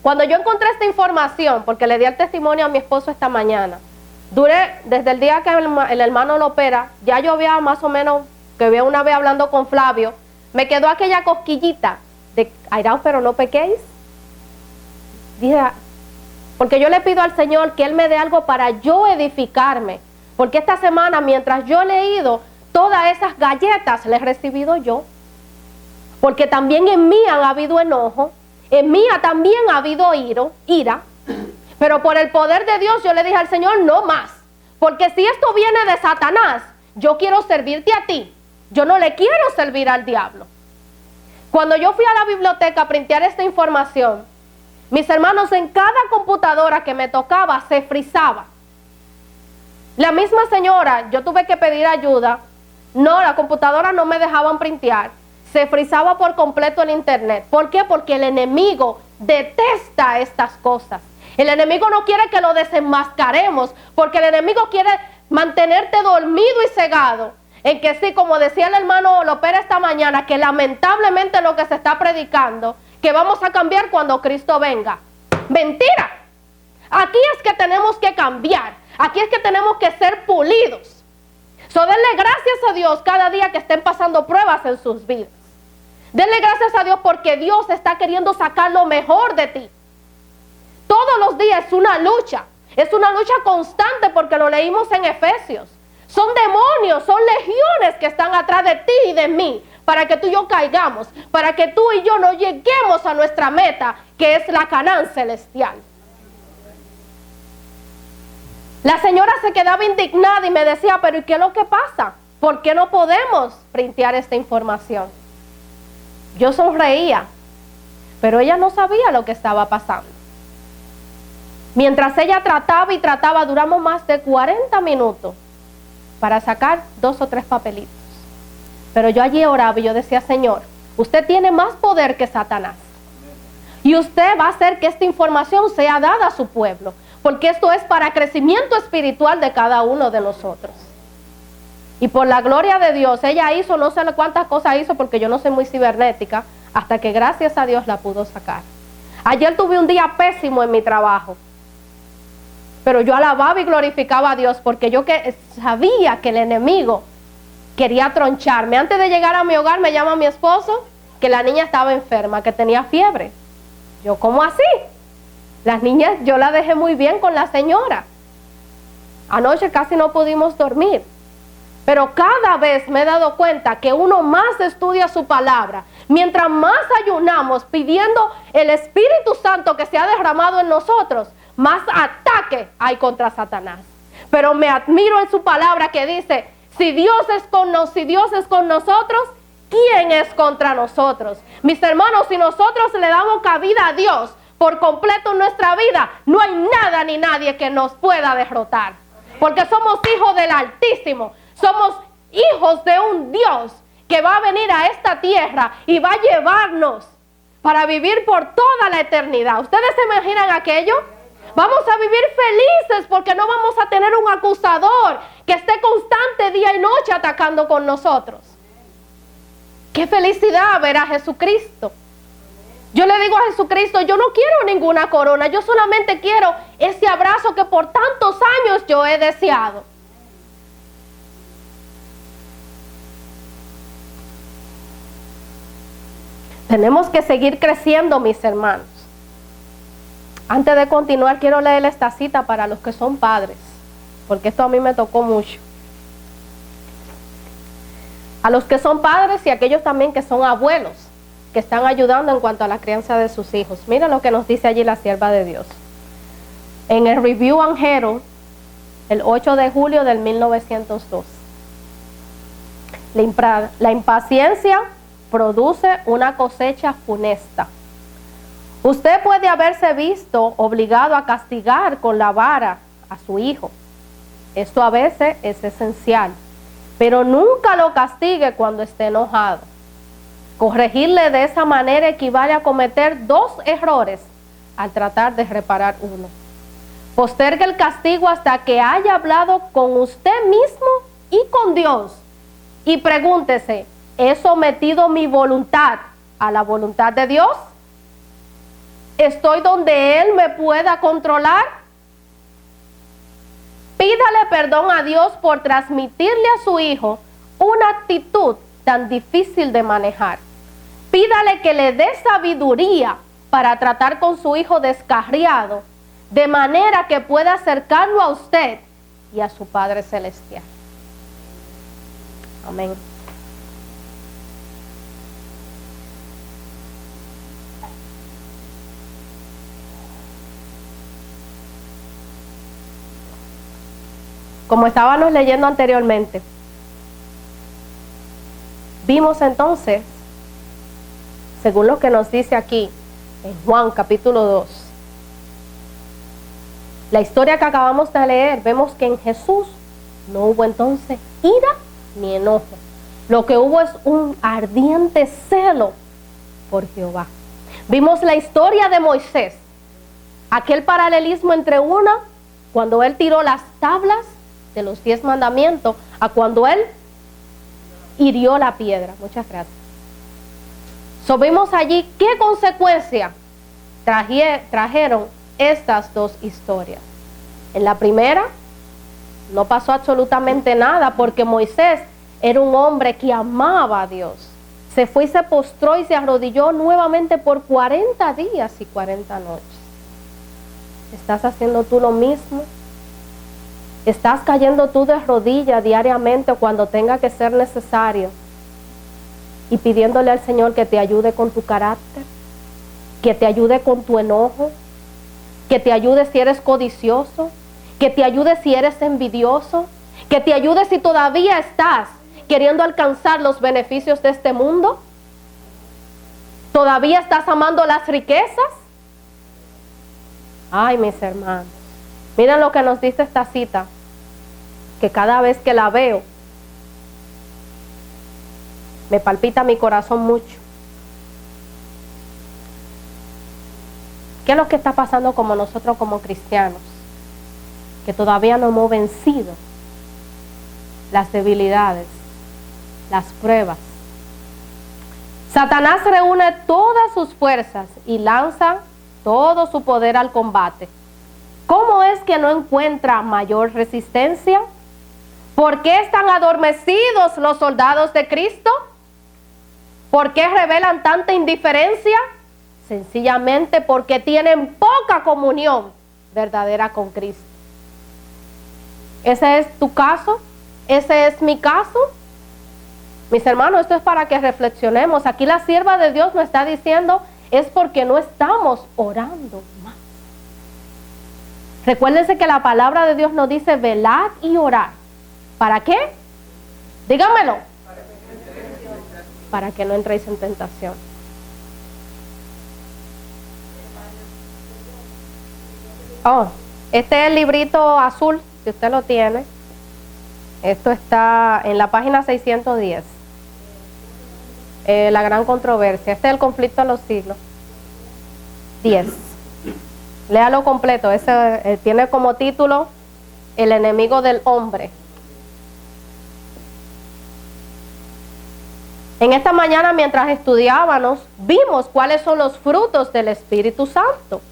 cuando yo encontré esta información, porque le di el testimonio a mi esposo esta mañana, duré desde el día que el hermano lo opera, ya yo había más o menos, que había una vez hablando con Flavio, me quedó aquella cosquillita de airaos pero no pequéis. Dije, porque yo le pido al Señor que Él me dé algo para yo edificarme, porque esta semana mientras yo he leído todas esas galletas, las he recibido yo, porque también en mí ha habido enojo, en mí también ha habido ira, pero por el poder de Dios yo le dije al Señor, no más, porque si esto viene de Satanás, yo quiero servirte a ti, yo no le quiero servir al diablo. Cuando yo fui a la biblioteca a printear esta información, mis hermanos, en cada computadora que me tocaba se frizaba. La misma señora, yo tuve que pedir ayuda, no, la computadora no me dejaban printear, se frizaba por completo el internet. ¿Por qué? Porque el enemigo detesta estas cosas. El enemigo no quiere que lo desenmascaremos, porque el enemigo quiere mantenerte dormido y cegado. En que sí, como decía el hermano López esta mañana, que lamentablemente lo que se está predicando, que vamos a cambiar cuando Cristo venga. Mentira. Aquí es que tenemos que cambiar. Aquí es que tenemos que ser pulidos. Denle gracias a Dios cada día que estén pasando pruebas en sus vidas. Denle gracias a Dios porque Dios está queriendo sacar lo mejor de ti. Todos los días es una lucha constante, porque lo leímos en Efesios. Son demonios, son legiones que están atrás de ti y de mí, para que tú y yo caigamos, para que tú y yo no lleguemos a nuestra meta, que es la Canaán celestial. La señora se quedaba indignada y me decía, pero ¿y qué es lo que pasa? ¿Por qué no podemos printear esta información? Yo sonreía, pero ella no sabía lo que estaba pasando. Mientras ella trataba y trataba, duramos más de 40 minutos para sacar 2 o 3 papelitos. Pero yo allí oraba y yo decía, Señor, usted tiene más poder que Satanás. Y usted va a hacer que esta información sea dada a su pueblo, porque esto es para crecimiento espiritual de cada uno de nosotros. Y por la gloria de Dios, ella hizo no sé cuántas cosas hizo, porque yo no soy muy cibernética, hasta que gracias a Dios la pudo sacar. Ayer tuve un día pésimo en mi trabajo, pero yo alababa y glorificaba a Dios, porque yo sabía que el enemigo quería troncharme. Antes de llegar a mi hogar me llama mi esposo que la niña estaba enferma, que tenía fiebre. Yo, ¿cómo así? Las niñas, yo la dejé muy bien con la señora. Anoche casi no pudimos dormir. Pero cada vez me he dado cuenta que uno más estudia su palabra. Mientras más ayunamos pidiendo el Espíritu Santo que se ha derramado en nosotros, más ataque hay contra Satanás. Pero me admiro en su palabra que dice, si Dios es con nosotros, ¿quién es contra nosotros? Mis hermanos, si nosotros le damos cabida a Dios por completo en nuestra vida, no hay nada ni nadie que nos pueda derrotar. Porque somos hijos del Altísimo. Somos hijos de un Dios que va a venir a esta tierra y va a llevarnos para vivir por toda la eternidad. ¿Ustedes se imaginan aquello? Vamos a vivir felices porque no vamos a tener un acusador que esté constante día y noche atacando con nosotros. ¡Qué felicidad ver a Jesucristo! Yo le digo a Jesucristo, yo no quiero ninguna corona, yo solamente quiero ese abrazo que por tantos años yo he deseado. Tenemos que seguir creciendo, mis hermanos. Antes de continuar, quiero leer esta cita para los que son padres, porque esto a mí me tocó mucho. A los que son padres y aquellos también que son abuelos, que están ayudando en cuanto a la crianza de sus hijos. Miren lo que nos dice allí la sierva de Dios. En el Review and Herald, el 8 de julio del 1902. La impaciencia produce una cosecha funesta. Usted puede haberse visto obligado a castigar con la vara a su hijo. Esto a veces es esencial, pero nunca lo castigue cuando esté enojado. Corregirle de esa manera equivale a cometer dos errores al tratar de reparar uno. Postergue el castigo hasta que haya hablado con usted mismo y con Dios. Y pregúntese, ¿he sometido mi voluntad a la voluntad de Dios? ¿Estoy donde Él me pueda controlar? Pídale perdón a Dios por transmitirle a su hijo una actitud tan difícil de manejar. Pídale que le dé sabiduría para tratar con su hijo descarriado, de manera que pueda acercarlo a usted y a su Padre Celestial. Amén. Como estábamos leyendo anteriormente, vimos entonces, según lo que nos dice aquí en Juan capítulo 2, la historia que acabamos de leer, vemos que en Jesús no hubo entonces ira ni enojo. Lo que hubo es un ardiente celo por Jehová. Vimos la historia de Moisés, aquel paralelismo entre cuando él tiró las tablas de los 10 mandamientos, a cuando él hirió la piedra. Muchas gracias. Vimos allí qué consecuencia trajeron estas dos historias. En la primera no pasó absolutamente nada, porque Moisés era un hombre que amaba a Dios. Se fue y se postró y se arrodilló nuevamente por 40 días y 40 noches. ¿Estás haciendo tú lo mismo? ¿Estás cayendo tú de rodillas diariamente cuando tenga que ser necesario y pidiéndole al Señor que te ayude con tu carácter, que te ayude con tu enojo, que te ayude si eres codicioso, que te ayude si eres envidioso, que te ayude si todavía estás queriendo alcanzar los beneficios de este mundo? ¿Todavía estás amando las riquezas? Ay, mis hermanos, miren lo que nos dice esta cita, que cada vez que la veo me palpita mi corazón mucho. ¿Qué es lo que está pasando como nosotros como cristianos? Que todavía no hemos vencido las debilidades, las pruebas. Satanás reúne todas sus fuerzas y lanza todo su poder al combate. ¿Cómo es que no encuentra mayor resistencia? ¿Por qué están adormecidos los soldados de Cristo? ¿Por qué revelan tanta indiferencia? Sencillamente porque tienen poca comunión verdadera con Cristo. ¿Ese es tu caso? ¿Ese es mi caso? Mis hermanos, esto es para que reflexionemos. Aquí la sierva de Dios nos está diciendo, es porque no estamos orando más. Recuérdense que la palabra de Dios nos dice, velad y orad. ¿Para qué? Díganmelo. Para que no entréis en tentación. Oh, este es el librito azul, si usted lo tiene. Esto está en la página 610. La gran controversia. Este es el conflicto de los siglos. 10. Léalo completo. Ese tiene como título El enemigo del hombre. En esta mañana, mientras estudiábamos, vimos cuáles son los frutos del Espíritu Santo.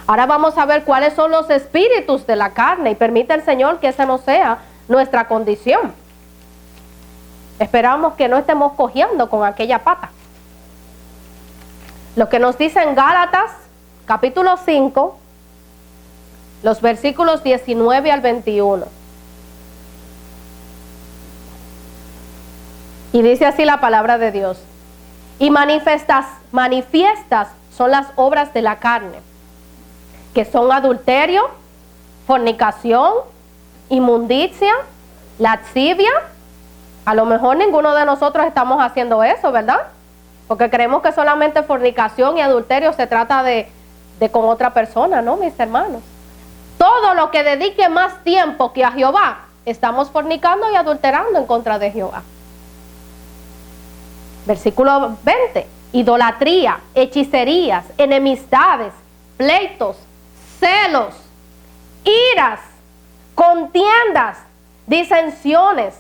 Ahora vamos a ver cuáles son los espíritus de la carne, y permite el Señor que esa no sea nuestra condición. Esperamos que no estemos cojeando con aquella pata. Lo que nos dice en Gálatas, capítulo 5, los versículos 19 al 21. Y dice así la palabra de Dios. Y manifiestas son las obras de la carne, que son adulterio, fornicación, inmundicia, lascivia. A lo mejor ninguno de nosotros estamos haciendo eso, ¿verdad? Porque creemos que solamente fornicación y adulterio se trata de con otra persona, ¿no, mis hermanos? Todo lo que dedique más tiempo que a Jehová, estamos fornicando y adulterando en contra de Jehová. Versículo 20. Idolatría, hechicerías, enemistades, pleitos, celos, iras, contiendas, disensiones,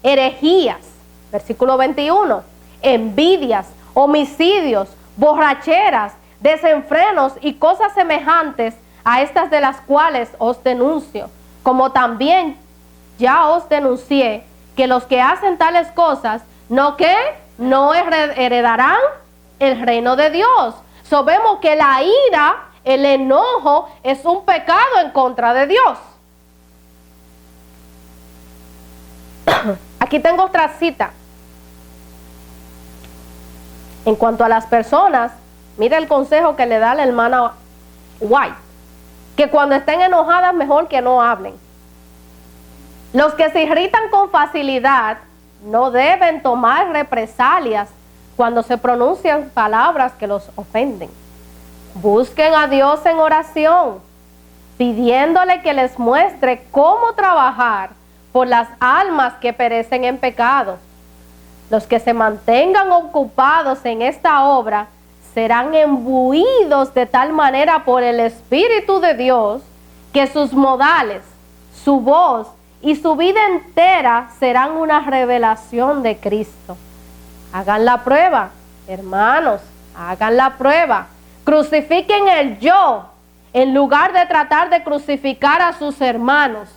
herejías. Versículo 21. Envidias, homicidios, borracheras, desenfrenos y cosas semejantes a estas, de las cuales os denuncio, como también ya os denuncié, que los que hacen tales cosas, no heredarán el reino de Dios. Sabemos que la ira, el enojo, es un pecado en contra de Dios. Aquí tengo otra cita. En cuanto a las personas, mira el consejo que le da la hermana White, que cuando estén enojadas mejor que no hablen. Los que se irritan con facilidad no deben tomar represalias cuando se pronuncian palabras que los ofenden. Busquen a Dios en oración, pidiéndole que les muestre cómo trabajar por las almas que perecen en pecado. Los que se mantengan ocupados en esta obra serán imbuidos de tal manera por el Espíritu de Dios que sus modales, su voz y su vida entera serán una revelación de Cristo. Hagan la prueba, hermanos, hagan la prueba. Crucifiquen el yo en lugar de tratar de crucificar a sus hermanos.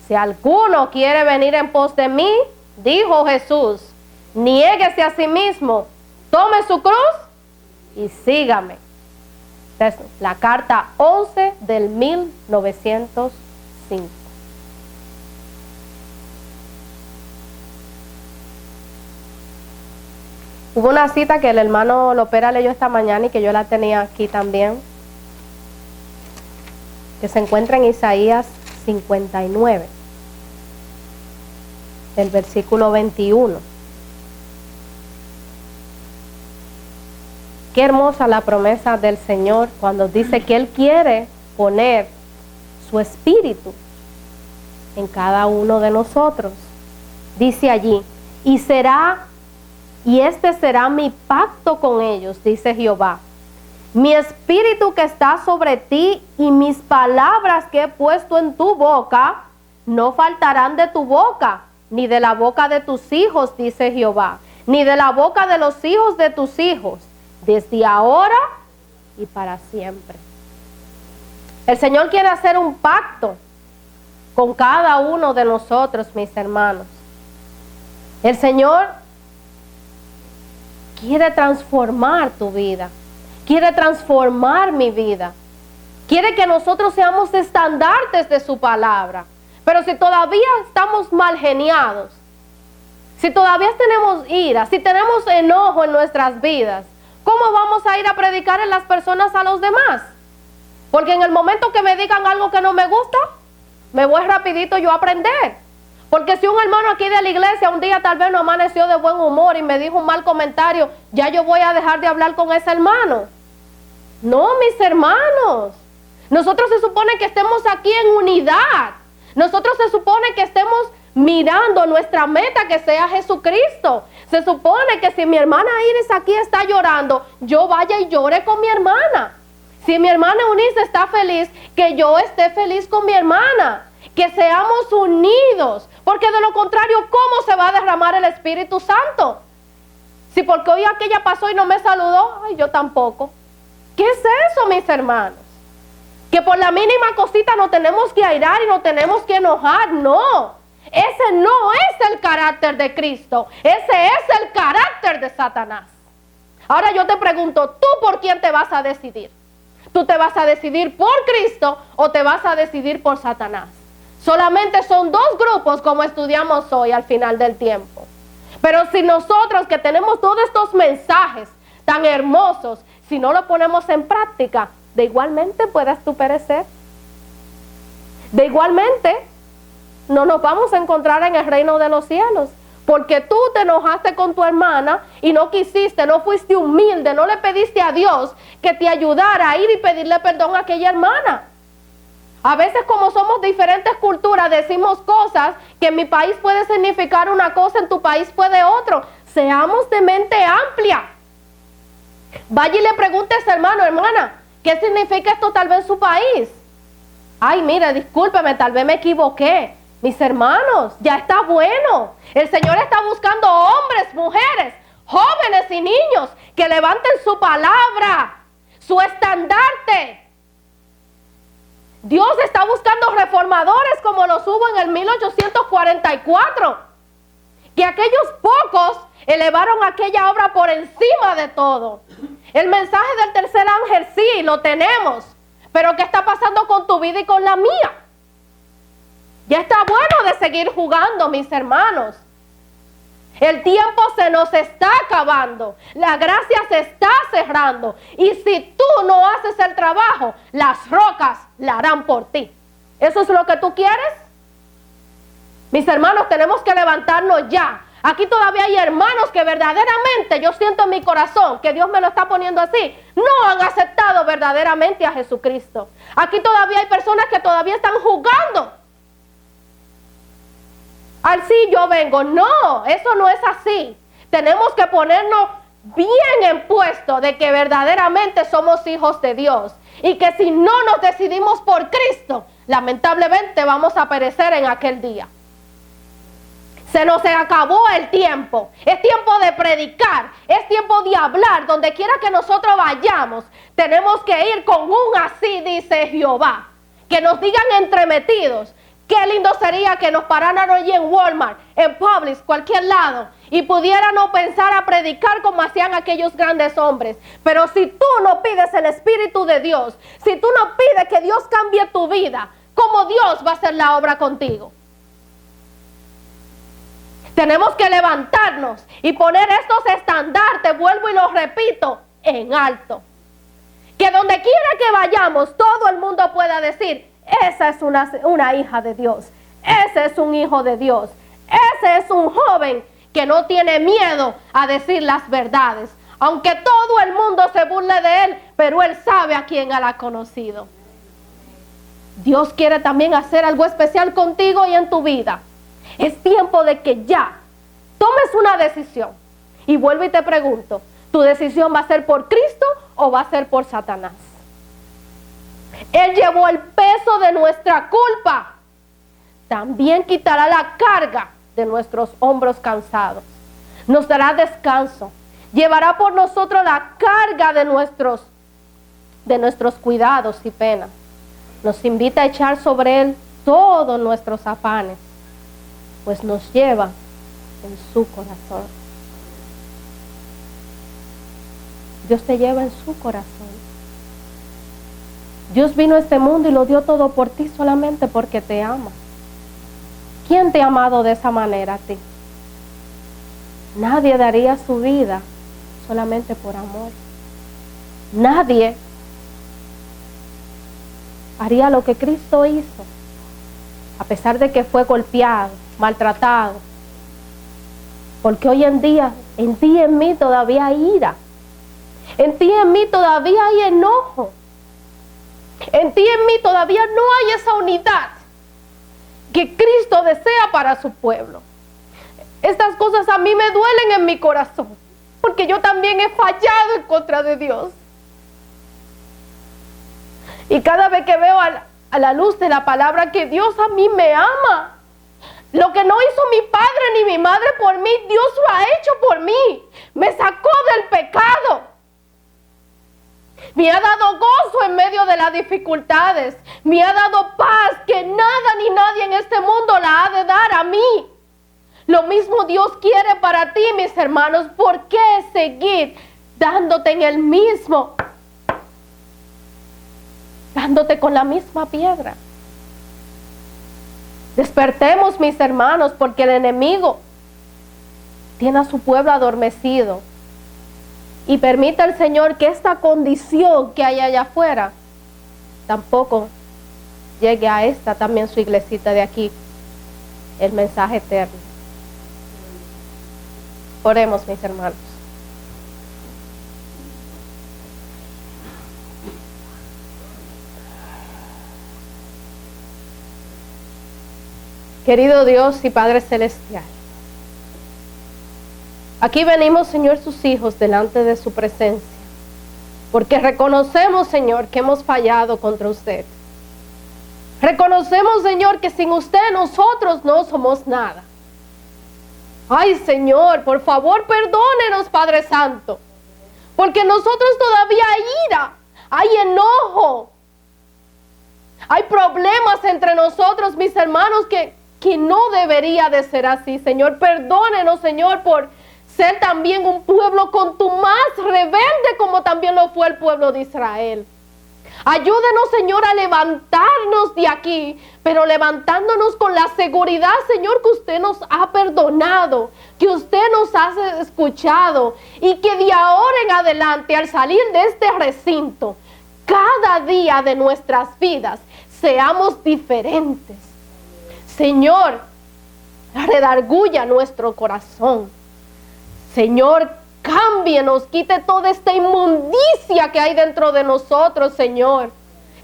Si alguno quiere venir en pos de mí, dijo Jesús, niéguese a sí mismo, tome su cruz y sígame. Es la carta 11 del 1905. Hubo una cita que el hermano Lopera leyó esta mañana y que yo la tenía aquí también, que se encuentra en Isaías 59, el versículo 21. Qué hermosa la promesa del Señor cuando dice que Él quiere poner su espíritu en cada uno de nosotros. Dice allí, y este será mi pacto con ellos, dice Jehová. Mi espíritu que está sobre ti y mis palabras que he puesto en tu boca no faltarán de tu boca, ni de la boca de tus hijos, dice Jehová, ni de la boca de los hijos de tus hijos, desde ahora y para siempre. El Señor quiere hacer un pacto con cada uno de nosotros, mis hermanos. El Señor quiere transformar tu vida, quiere transformar mi vida, quiere que nosotros seamos estandartes de su palabra. Pero si todavía estamos mal geniados, si todavía tenemos ira, si tenemos enojo en nuestras vidas, ¿cómo vamos a ir a predicar en las personas a los demás? Porque en el momento que me digan algo que no me gusta, me voy rapidito yo a aprender. Porque si un hermano aquí de la iglesia un día tal vez no amaneció de buen humor y me dijo un mal comentario, ya yo voy a dejar de hablar con ese hermano. No, mis hermanos, nosotros se supone que estemos aquí en unidad. Nosotros se supone que estemos mirando nuestra meta, que sea Jesucristo. Se supone que si mi hermana Iris aquí está llorando, yo vaya y llore con mi hermana. Si mi hermana Eunice está feliz, que yo esté feliz con mi hermana. Que seamos unidos, porque de lo contrario, ¿cómo se va a derramar el Espíritu Santo? Si porque hoy aquella pasó y no me saludó, ay, yo tampoco. ¿Qué es eso, mis hermanos? Que por la mínima cosita no tenemos que airar y no tenemos que enojar, no. Ese no es el carácter de Cristo, ese es el carácter de Satanás. Ahora yo te pregunto, ¿tú por quién te vas a decidir? ¿Tú te vas a decidir por Cristo o te vas a decidir por Satanás? Solamente son dos grupos como estudiamos hoy al final del tiempo. Pero si nosotros que tenemos todos estos mensajes tan hermosos, si no lo ponemos en práctica, de igualmente puedas tú perecer. De igualmente no nos vamos a encontrar en el reino de los cielos. Porque tú te enojaste con tu hermana y no quisiste, no fuiste humilde, no le pediste a Dios que te ayudara a ir y pedirle perdón a aquella hermana. A veces como somos diferentes culturas decimos cosas que en mi país puede significar una cosa, en tu país puede otro. Seamos de mente amplia. Vaya y le pregunte a ese hermano, hermana, ¿qué significa esto tal vez en su país? Ay, mire, discúlpeme, tal vez me equivoqué. Mis hermanos, ya está bueno. El Señor está buscando hombres, mujeres, jóvenes y niños que levanten su palabra, su estandarte. Dios está buscando reformadores como los hubo en el 1844. Que aquellos pocos elevaron aquella obra por encima de todo. El mensaje del tercer ángel sí, lo tenemos. Pero ¿qué está pasando con tu vida y con la mía? Ya está bueno de seguir jugando, mis hermanos. El tiempo se nos está acabando. La gracia se está cerrando. Y si tú no haces el trabajo, las rocas la harán por ti. ¿Eso es lo que tú quieres? Mis hermanos, tenemos que levantarnos ya. Aquí todavía hay hermanos que verdaderamente, yo siento en mi corazón que Dios me lo está poniendo así, no han aceptado verdaderamente a Jesucristo. Aquí todavía hay personas que todavía están jugando. Al sí yo vengo. No, eso no es así. Tenemos que ponernos bien en puesto de que verdaderamente somos hijos de Dios. Y que si no nos decidimos por Cristo, lamentablemente vamos a perecer en aquel día. Se nos acabó el tiempo. Es tiempo de predicar. Es tiempo de hablar. Donde quiera que nosotros vayamos, tenemos que ir con un así dice Jehová. Que nos digan entremetidos. Qué lindo sería que nos pararan allí en Walmart, en Publix, cualquier lado, y pudiéramos pensar a predicar como hacían aquellos grandes hombres. Pero si tú no pides el Espíritu de Dios, si tú no pides que Dios cambie tu vida, ¿cómo Dios va a hacer la obra contigo? Tenemos que levantarnos y poner estos estandartes, vuelvo y lo repito, en alto. Que donde quiera que vayamos, todo el mundo pueda decir, esa es una hija de Dios. Ese es un hijo de Dios. Ese es un joven que no tiene miedo a decir las verdades. Aunque todo el mundo se burle de él, pero él sabe a quién él ha conocido. Dios quiere también hacer algo especial contigo y en tu vida. Es tiempo de que ya tomes una decisión. Y vuelvo y te pregunto, ¿tu decisión va a ser por Cristo o va a ser por Satanás. Él llevó el peso de nuestra culpa. También quitará la carga de nuestros hombros cansados. Nos dará descanso. Llevará por nosotros la carga de nuestros cuidados y penas. Nos invita a echar sobre Él todos nuestros afanes, pues nos lleva en su corazón. Dios te lleva en su corazón. Dios vino a este mundo y lo dio todo por ti solamente porque te ama. ¿Quién te ha amado de esa manera a ti? Nadie daría su vida solamente por amor. Nadie haría lo que Cristo hizo, a pesar de que fue golpeado, maltratado. Porque hoy en día, en ti y en mí todavía hay ira. En ti y en mí todavía hay enojo. En ti y en mí todavía no hay esa unidad que Cristo desea para su pueblo. Estas cosas a mí me duelen en mi corazón, porque yo también he fallado en contra de Dios. Y cada vez que veo a la luz de la palabra que Dios a mí me ama, lo que no hizo mi padre ni mi madre por mí, Dios lo ha hecho por mí. Me sacó del pecado. Me ha dado gozo en medio de las dificultades. Me ha dado paz que nada ni nadie en este mundo la ha de dar a mí. Lo mismo Dios quiere para ti, mis hermanos. ¿Por qué seguir dándote en el mismo? Dándote con la misma piedra. Despertemos, mis hermanos, porque el enemigo tiene a su pueblo adormecido. Y permita el Señor que esta condición que hay allá afuera tampoco llegue a esta también su iglesita de aquí, el mensaje eterno. Oremos, mis hermanos. Querido Dios y Padre Celestial, aquí venimos, Señor, sus hijos delante de su presencia, porque reconocemos, Señor, que hemos fallado contra usted. Reconocemos, Señor, que sin usted nosotros no somos nada. Ay, Señor, por favor, perdónenos, Padre Santo, porque nosotros todavía hay ira, hay enojo, hay problemas entre nosotros, mis hermanos, que no debería de ser así. Señor, perdónenos, Señor, por ser también un pueblo contumaz, rebelde, como también lo fue el pueblo de Israel. Ayúdenos, Señor, a levantarnos de aquí, pero levantándonos con la seguridad, Señor, que usted nos ha perdonado, que usted nos ha escuchado, y que de ahora en adelante, al salir de este recinto, cada día de nuestras vidas seamos diferentes. Señor, redarguya nuestro corazón. Señor, cámbienos, quite toda esta inmundicia que hay dentro de nosotros, Señor.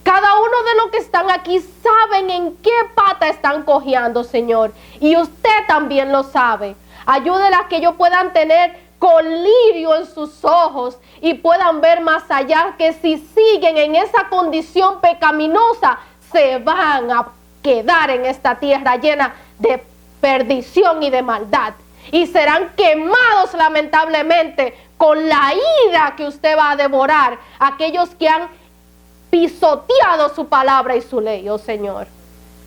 Cada uno de los que están aquí saben en qué pata están cojeando, Señor. Y usted también lo sabe. Ayúdelas a que ellos puedan tener colirio en sus ojos y puedan ver más allá, que si siguen en esa condición pecaminosa, se van a quedar en esta tierra llena de perdición y de maldad. Y serán quemados lamentablemente con la ira que usted va a devorar a aquellos que han pisoteado su palabra y su ley, oh Señor.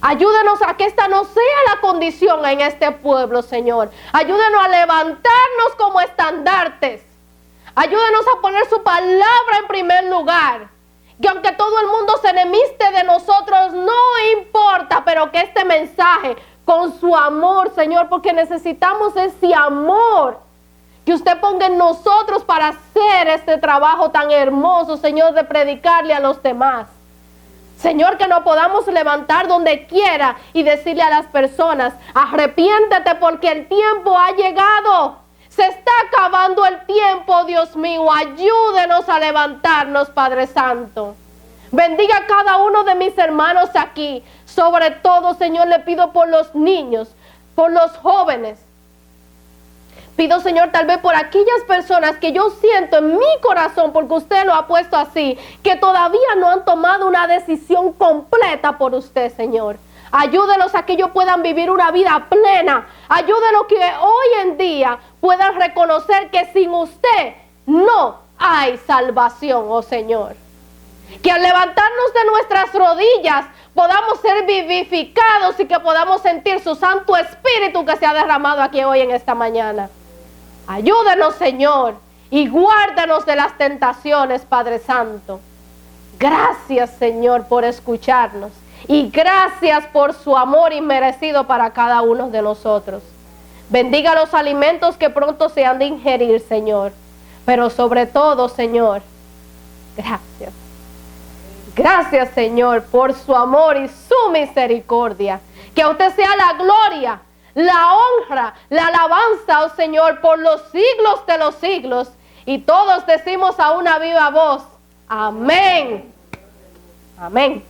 Ayúdenos a que esta no sea la condición en este pueblo, Señor. Ayúdenos a levantarnos como estandartes. Ayúdenos a poner su palabra en primer lugar. Que aunque todo el mundo se enemiste de nosotros, no importa, pero que este mensaje con su amor, Señor, porque necesitamos ese amor que usted ponga en nosotros para hacer este trabajo tan hermoso, Señor, de predicarle a los demás. Señor, que nos podamos levantar donde quiera y decirle a las personas: arrepiéntete porque el tiempo ha llegado. Se está acabando el tiempo, Dios mío. Ayúdenos a levantarnos, Padre Santo. Bendiga a cada uno de mis hermanos aquí. Sobre todo, Señor, le pido por los niños, por los jóvenes, Pido, Señor, tal vez por aquellas personas que yo siento en mi corazón, porque usted lo ha puesto así, que todavía no han tomado una decisión completa por usted, Señor. Ayúdelos a que ellos puedan vivir una vida plena. Ayúdelos que hoy en día puedan reconocer que sin usted no hay salvación, oh Señor. Que al levantarnos de nuestras rodillas podamos ser vivificados y que podamos sentir su Santo Espíritu que se ha derramado aquí hoy en esta mañana. Ayúdanos, Señor, y guárdanos de las tentaciones, Padre Santo. Gracias, Señor, por escucharnos. Y gracias por su amor inmerecido para cada uno de nosotros. Bendiga los alimentos que pronto se han de ingerir, Señor. Pero sobre todo, Señor, gracias. Gracias, Señor, por su amor y su misericordia. Que a usted sea la gloria, la honra, la alabanza, oh Señor, por los siglos de los siglos. Y todos decimos a una viva voz, amén. Amén.